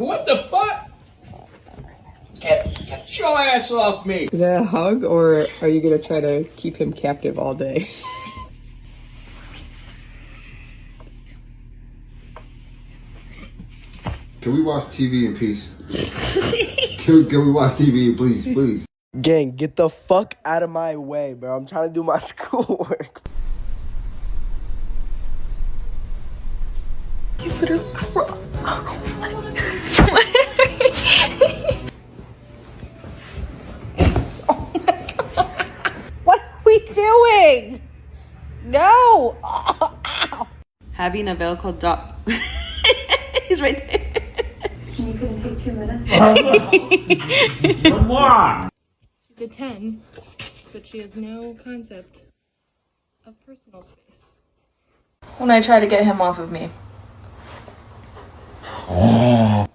What the fuck? Get your ass off me! Is that a hug, or are you gonna try to keep him captive all day? Can we watch TV in peace? Can we watch TV, please, please? Gang, get the fuck out of my way, bro. I'm trying to do my schoolwork. He's literally oh my God. What are we doing? No! Oh, ow. Having a vehicle dog. He's right there. You couldn't take 2 minutes? Come on! She's a 10, but she has no concept of personal space. When I try to get him off of me. Oh.